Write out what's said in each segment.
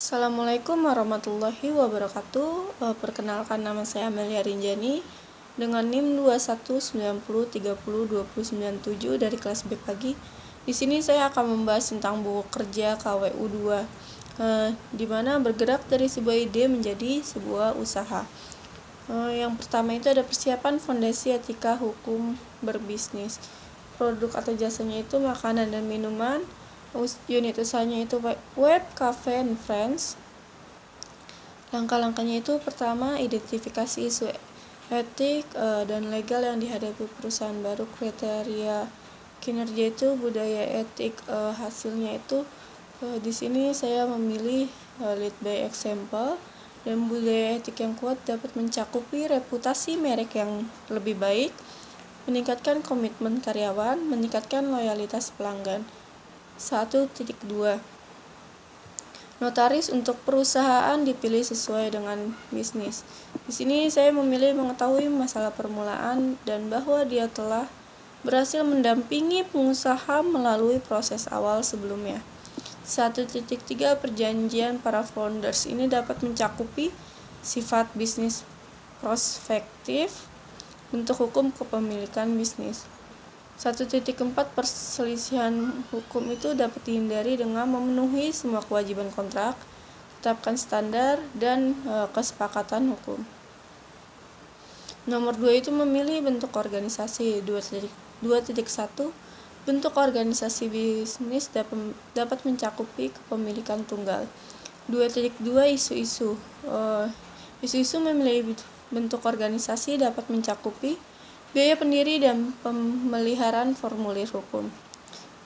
Assalamualaikum warahmatullahi wabarakatuh. Perkenalkan, nama saya Amelia Rinjani dengan NIM 2190302097 dari kelas B pagi. Di sini saya akan membahas tentang buku kerja KWU 2, di mana bergerak dari sebuah ide menjadi sebuah usaha. Yang pertama itu ada persiapan fondasi etika hukum berbisnis. Produk atau jasanya itu makanan dan minuman. Unit usahanya itu web, cafe, and friends. Langkah-langkahnya itu pertama, identifikasi isu etik dan legal yang dihadapi perusahaan baru. Kriteria kinerja itu budaya etik. Hasilnya itu di sini saya memilih lead by example, dan budaya etik yang kuat dapat mencakupi reputasi merek yang lebih baik, meningkatkan komitmen karyawan, meningkatkan loyalitas pelanggan. 1.2. Notaris untuk perusahaan dipilih sesuai dengan bisnis. Di sini saya memilih mengetahui masalah permulaan dan bahwa dia telah berhasil mendampingi pengusaha melalui proses awal sebelumnya. 1.3. Perjanjian para founders ini dapat mencakupi sifat bisnis prospektif, bentuk hukum kepemilikan bisnis. 1.4. Perselisihan hukum itu dapat dihindari dengan memenuhi semua kewajiban kontrak, tetapkan standar dan kesepakatan hukum. Nomor 2 itu memilih bentuk organisasi. 2.1. Bentuk organisasi bisnis dapat mencakupi kepemilikan tunggal. 2.2. Isu-isu. Isu-isu memilih bentuk organisasi dapat mencakupi biaya pendiri dan pemeliharaan formulir hukum.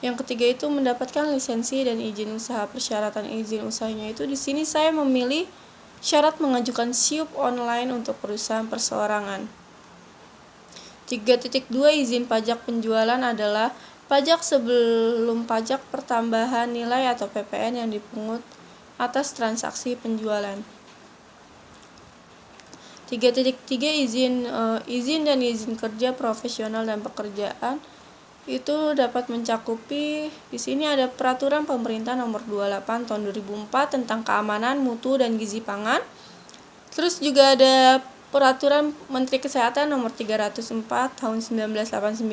Yang ketiga itu mendapatkan lisensi dan izin usaha. Persyaratan izin usahanya itu di sini saya memilih syarat mengajukan SIUP online untuk perusahaan perseorangan. 3.2. Izin pajak penjualan adalah pajak sebelum pajak pertambahan nilai atau PPN yang dipungut atas transaksi penjualan. 3.3. Izin dan izin kerja profesional dan pekerjaan itu dapat mencakupi, di sini ada peraturan pemerintah nomor 28 tahun 2004 tentang keamanan mutu dan gizi pangan. Terus juga ada peraturan Menteri Kesehatan nomor 304 tahun 1989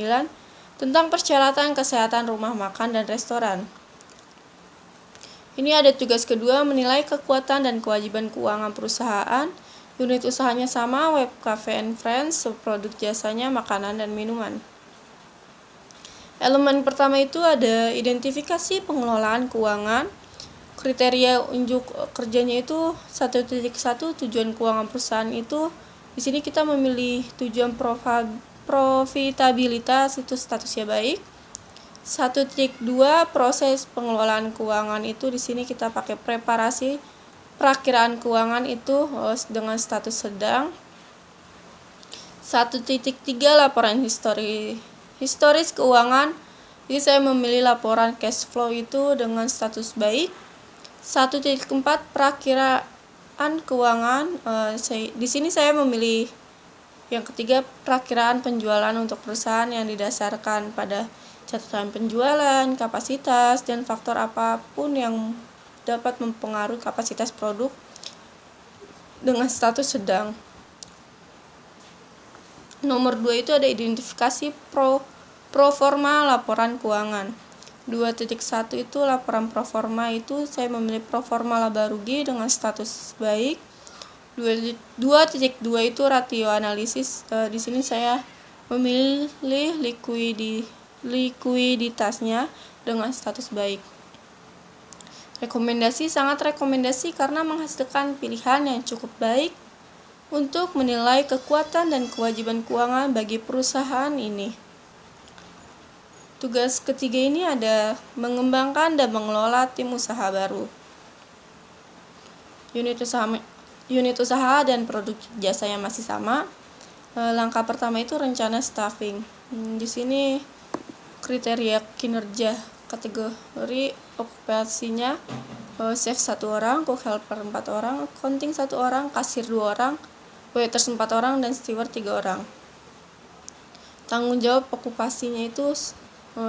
tentang persyaratan kesehatan rumah makan dan restoran. Ini ada tugas kedua, menilai kekuatan dan kewajiban keuangan perusahaan. Unit usahanya sama, web, cafe, and friends. Produk jasanya makanan dan minuman. Elemen pertama itu ada identifikasi pengelolaan keuangan. Kriteria unjuk kerjanya itu 1.1. Tujuan keuangan perusahaan itu di sini kita memilih tujuan profitabilitas, itu statusnya baik. 1.2. Proses pengelolaan keuangan itu di sini kita pakai preparasi. Perakiraan keuangan itu dengan status sedang. 1.3. Laporan historis keuangan. Jadi saya memilih laporan cash flow itu dengan status baik. 1.4. Perakiraan keuangan. Di sini saya memilih yang ketiga, perakiraan penjualan untuk perusahaan yang didasarkan pada catatan penjualan, kapasitas, dan faktor apapun yang dapat mempengaruhi kapasitas produk dengan status sedang. Nomor 2 itu ada identifikasi pro forma laporan keuangan. 2.1 itu laporan pro forma, itu saya memilih pro forma laba rugi dengan status baik. 2.2 itu rasio analisis. Di sini saya memilih likuiditasnya dengan status baik. Rekomendasi, sangat rekomendasi karena menghasilkan pilihan yang cukup baik untuk menilai kekuatan dan kewajiban keuangan bagi perusahaan ini. Tugas ketiga ini ada mengembangkan dan mengelola tim usaha baru. Unit usaha dan produk jasanya masih sama. Langkah pertama itu rencana staffing. Di sini kriteria kinerja, kategori okupasinya, chef 1 orang, cook helper 4 orang, accounting 1 orang, kasir 2 orang, waiters 4 orang, dan steward 3 orang. Tanggung jawab okupasinya itu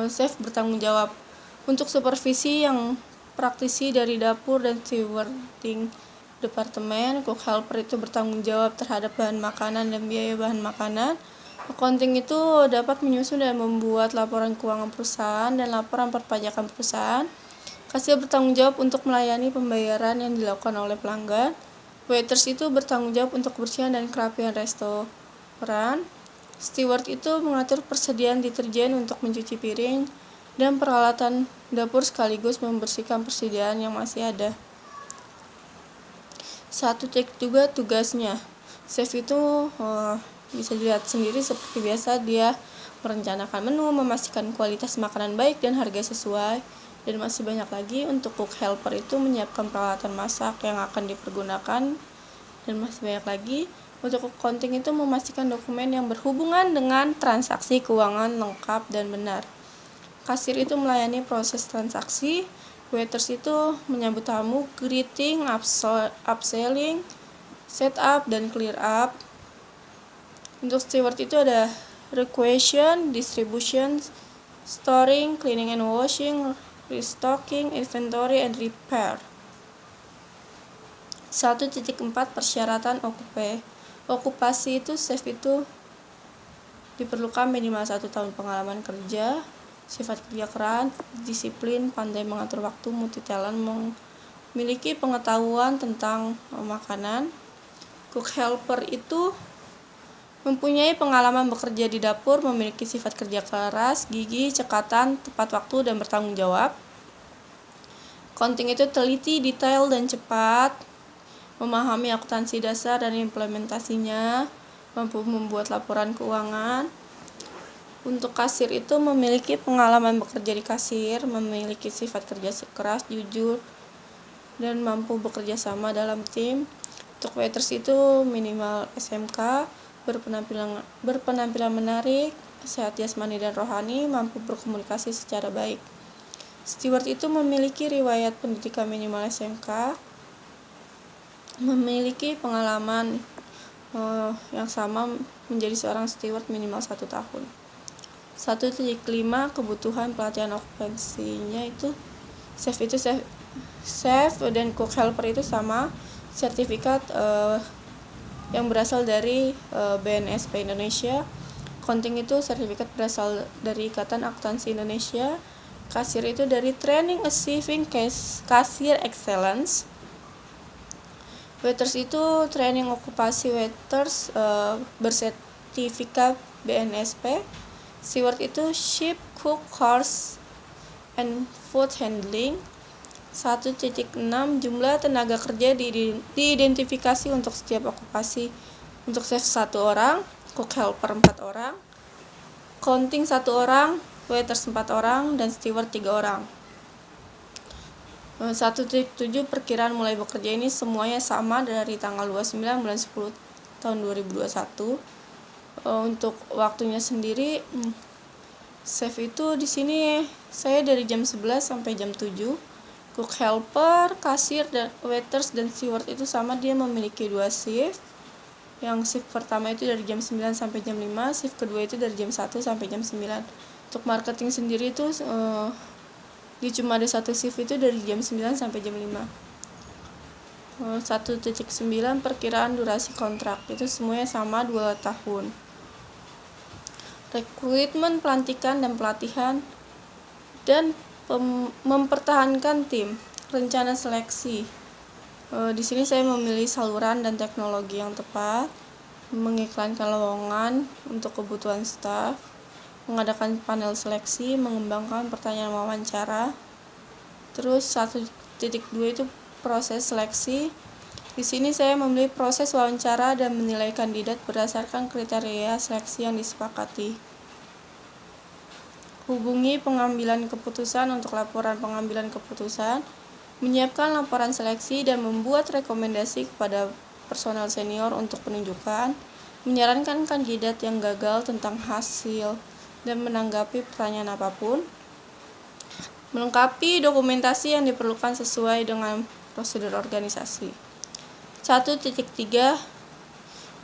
chef bertanggung jawab untuk supervisi yang praktisi dari dapur dan stewarding departemen. Cook helper itu bertanggung jawab terhadap bahan makanan dan biaya bahan makanan. Accounting itu dapat menyusun dan membuat laporan keuangan perusahaan dan laporan perpajakan perusahaan. Kasir bertanggung jawab untuk melayani pembayaran yang dilakukan oleh pelanggan. Waiters itu bertanggung jawab untuk kebersihan dan kerapian restoran. Steward itu mengatur persediaan deterjen untuk mencuci piring dan peralatan dapur sekaligus membersihkan persediaan yang masih ada. 1.2 tugasnya. Chef itu bisa dilihat sendiri seperti biasa, dia merencanakan menu, memastikan kualitas makanan baik dan harga sesuai, dan masih banyak lagi. Untuk cook helper itu menyiapkan peralatan masak yang akan dipergunakan, dan masih banyak lagi. Untuk accounting itu memastikan dokumen yang berhubungan dengan transaksi keuangan lengkap dan benar. Kasir itu melayani proses transaksi. Waiters itu menyambut tamu, greeting, upselling, setup, dan clear up. Untuk steward itu ada requisition, distribution, storing, cleaning and washing, restocking, inventory, and repair. 1.4 persyaratan okupasi itu chef itu diperlukan minimal 1 tahun pengalaman kerja, sifat kerja keras, disiplin, pandai mengatur waktu, multi talent, memiliki pengetahuan tentang makanan. Cook helper itu mempunyai pengalaman bekerja di dapur, memiliki sifat kerja keras, gigih, cekatan, tepat waktu, dan bertanggung jawab. Accounting itu teliti, detail, dan cepat, memahami akuntansi dasar dan implementasinya, mampu membuat laporan keuangan. Untuk kasir itu memiliki pengalaman bekerja di kasir, memiliki sifat kerja keras, jujur, dan mampu bekerja sama dalam tim. Untuk waiters itu minimal SMK, berpenampilan menarik, sehat jasmani dan rohani, mampu berkomunikasi secara baik. Steward itu memiliki riwayat pendidikan minimal SMK, memiliki pengalaman yang sama menjadi seorang steward minimal 1 tahun. 1.5 kebutuhan pelatihan okupansinya itu chef dan cook helper itu sama, sertifikat yang berasal dari BNSP Indonesia. Accounting itu sertifikat berasal dari Ikatan Akuntansi Indonesia. Kasir itu dari Training Achieving Cashier Excellence. Waiters itu training okupasi waiters bersertifikat BNSP. Steward itu ship, cook, course, and food handling. 1.6 jumlah tenaga kerja diidentifikasi untuk setiap okupasi. Untuk chef 1 orang, cook helper 4 orang, accounting 1 orang, waiters 4 orang, dan steward 3 orang. 1.7 perkiraan mulai bekerja ini semuanya sama dari tanggal 29 bulan 10 tahun 2021. Untuk waktunya sendiri, chef itu di sini saya dari jam 11 sampai jam 7. Cook helper, kasir, dan waiters dan steward itu sama, dia memiliki 2 shift. Yang shift pertama itu dari jam 9 sampai jam 5, shift kedua itu dari jam 1 sampai jam 9. Untuk marketing sendiri itu cuma ada 1 shift itu dari jam 9 sampai jam 5. 1.9 perkiraan durasi kontrak itu semuanya sama 2 tahun. Rekrutmen, pelantikan, dan pelatihan, dan mempertahankan tim. Rencana seleksi. Di sini saya memilih saluran dan teknologi yang tepat, mengiklankan lowongan untuk kebutuhan staf, mengadakan panel seleksi, mengembangkan pertanyaan wawancara. Terus 1.2 itu proses seleksi. Di sini saya memilih proses wawancara dan menilai kandidat berdasarkan kriteria seleksi yang disepakati. Hubungi pengambilan keputusan untuk laporan pengambilan keputusan, menyiapkan laporan seleksi dan membuat rekomendasi kepada personel senior untuk penunjukan, menyarankan kandidat yang gagal tentang hasil dan menanggapi pertanyaan apapun, melengkapi dokumentasi yang diperlukan sesuai dengan prosedur organisasi. 1.3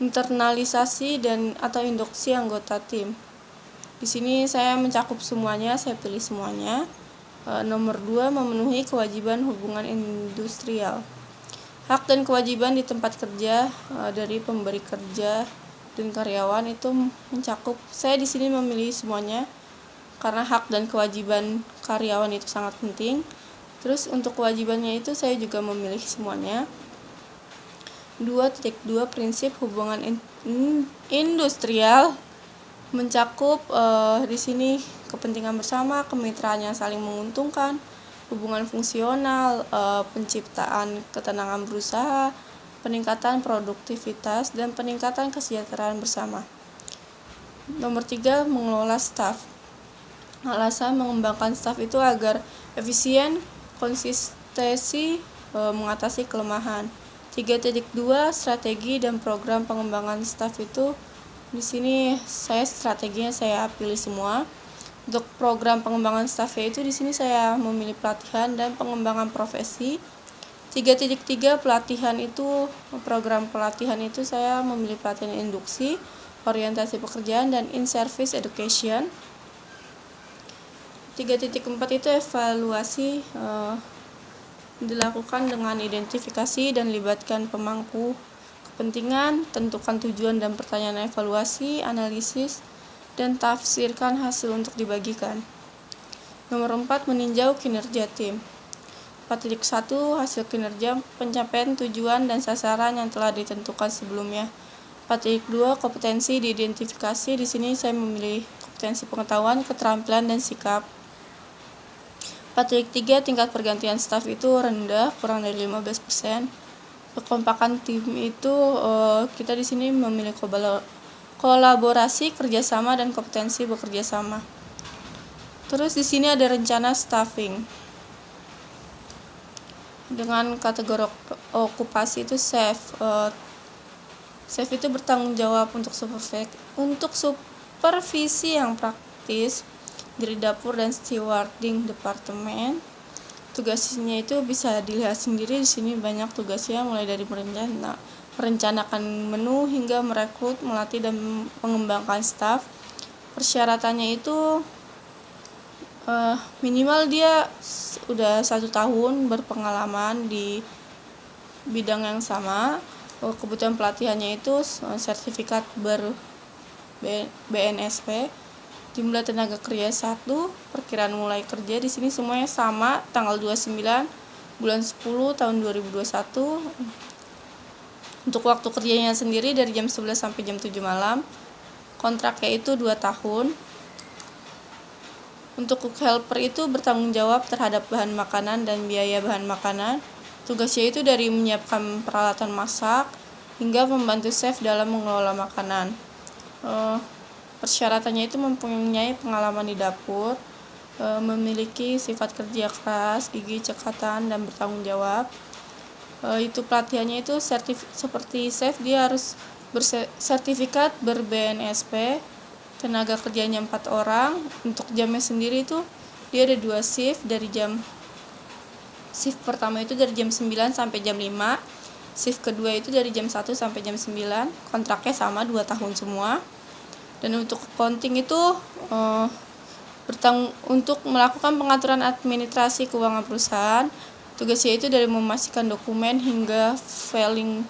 internalisasi dan atau induksi anggota tim. Di sini saya mencakup semuanya, saya pilih semuanya. Nomor 2, memenuhi kewajiban hubungan industrial. Hak dan kewajiban di tempat kerja dari pemberi kerja dan karyawan itu mencakup. Saya di sini memilih semuanya karena hak dan kewajiban karyawan itu sangat penting. Terus untuk kewajibannya itu saya juga memilih semuanya. 2.2 prinsip hubungan industrial mencakup di sini kepentingan bersama, kemitraan yang saling menguntungkan, hubungan fungsional, penciptaan ketenangan berusaha, peningkatan produktivitas, dan peningkatan kesejahteraan bersama. Nomor 3, mengelola staf. Alasan mengembangkan staf itu agar efisien, konsistensi, mengatasi kelemahan. 3.2 strategi dan program pengembangan staf itu di sini strateginya saya pilih semua. Untuk program pengembangan stafnya itu di sini saya memilih pelatihan dan pengembangan profesi. 3.3 pelatihan itu program pelatihan itu saya memilih pelatihan induksi, orientasi pekerjaan, dan in-service education. 3.4 itu evaluasi dilakukan dengan identifikasi dan libatkan pemangku kepentingan, tentukan tujuan dan pertanyaan evaluasi, analisis, dan tafsirkan hasil untuk dibagikan. Nomor 4, meninjau kinerja tim. 4.1 hasil kinerja, pencapaian tujuan dan sasaran yang telah ditentukan sebelumnya. 4.2 kompetensi diidentifikasi. Di sini saya memilih kompetensi pengetahuan, keterampilan, dan sikap. 4.3 tingkat pergantian staf itu rendah, kurang dari 15%. Kekompakan tim itu kita di sini memilih kolaborasi, kerjasama, dan kompetensi bekerja sama. Terus di sini ada rencana staffing. Dengan kategori okupasi itu chef. Chef itu bertanggung jawab untuk supervisi yang praktis dari dapur dan stewarding departemen. Tugasnya itu bisa dilihat sendiri di sini, banyak tugasnya mulai dari merencanakan menu hingga merekrut, melatih, dan mengembangkan staf. Persyaratannya itu minimal dia udah 1 tahun berpengalaman di bidang yang sama. Kebutuhan pelatihannya itu sertifikat BNSP. Jumlah tenaga kerja 1, perkiraan mulai kerja di sini semuanya sama, tanggal 29 bulan 10 tahun 2021. Untuk waktu kerjanya sendiri dari jam 11 sampai jam 7 malam. Kontraknya itu 2 tahun. Untuk cook helper itu bertanggung jawab terhadap bahan makanan dan biaya bahan makanan. Tugasnya itu dari menyiapkan peralatan masak hingga membantu chef dalam mengelola makanan. Persyaratannya itu mempunyai pengalaman di dapur, memiliki sifat kerja keras, gigih, cekatan, dan bertanggung jawab. Itu pelatihannya itu seperti chef, dia harus bersertifikat ber-BNSP. Tenaga kerjanya 4 orang. Untuk jamnya sendiri itu dia ada 2 shift, shift pertama itu dari jam 9 sampai jam 5. Shift kedua itu dari jam 1 sampai jam 9. Kontraknya sama, 2 tahun semua. Dan untuk accounting itu untuk melakukan pengaturan administrasi keuangan perusahaan. Tugasnya itu dari memastikan dokumen hingga filing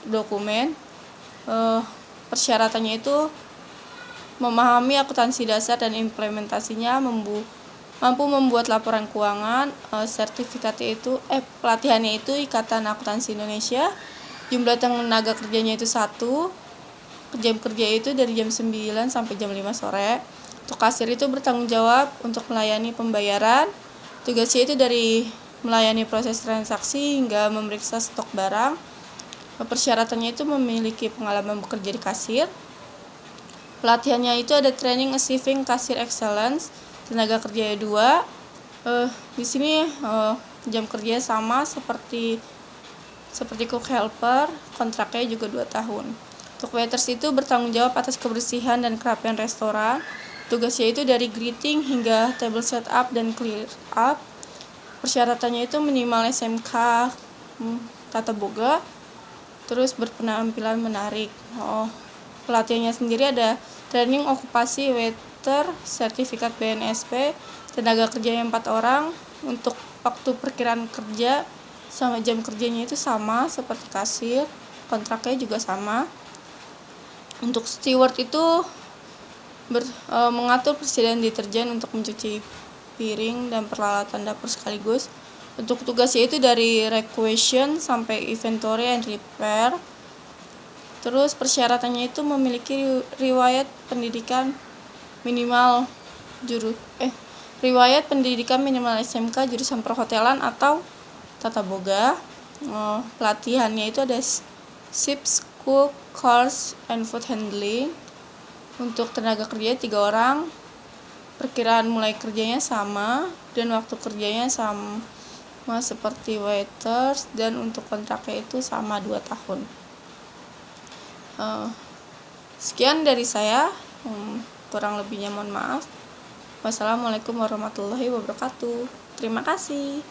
dokumen. Persyaratannya itu memahami akuntansi dasar dan implementasinya, mampu membuat laporan keuangan. Sertifikatnya itu pelatihannya itu Ikatan Akuntansi Indonesia. Jumlah tenaga kerjanya itu 1. Jam kerja itu dari jam 9 sampai jam 5 sore. Untuk kasir itu bertanggung jawab untuk melayani pembayaran. Tugasnya itu dari melayani proses transaksi hingga memeriksa stok barang. Persyaratannya itu memiliki pengalaman bekerja di kasir. Pelatihannya itu ada training achieving kasir excellence. Tenaga kerja 2. Di sini jam kerja sama seperti cook helper. Kontraknya juga 2 tahun. Untuk waiters itu bertanggung jawab atas kebersihan dan kerapian restoran. Tugasnya itu dari greeting hingga table setup dan clear up. Persyaratannya itu minimal SMK tata boga, terus berpenampilan menarik. Pelatihannya sendiri ada training okupasi waiter, sertifikat BNSP, tenaga kerjanya 4 orang. Untuk waktu perkiraan kerja sama jam kerjanya itu sama seperti kasir, kontraknya juga sama. Untuk steward itu mengatur persediaan deterjen untuk mencuci piring dan peralatan dapur sekaligus. Untuk tugasnya itu dari requisition sampai inventory and repair. Terus persyaratannya itu memiliki riwayat pendidikan minimal SMK jurusan perhotelan atau tata boga. Pelatihannya itu ada ships, cook, course, and food handling. Untuk tenaga kerja 3 orang, perkiraan mulai kerjanya sama dan waktu kerjanya sama seperti waiters, dan untuk kontraknya itu sama 2 tahun. Sekian dari saya, kurang lebihnya mohon maaf. Wassalamualaikum warahmatullahi wabarakatuh. Terima kasih.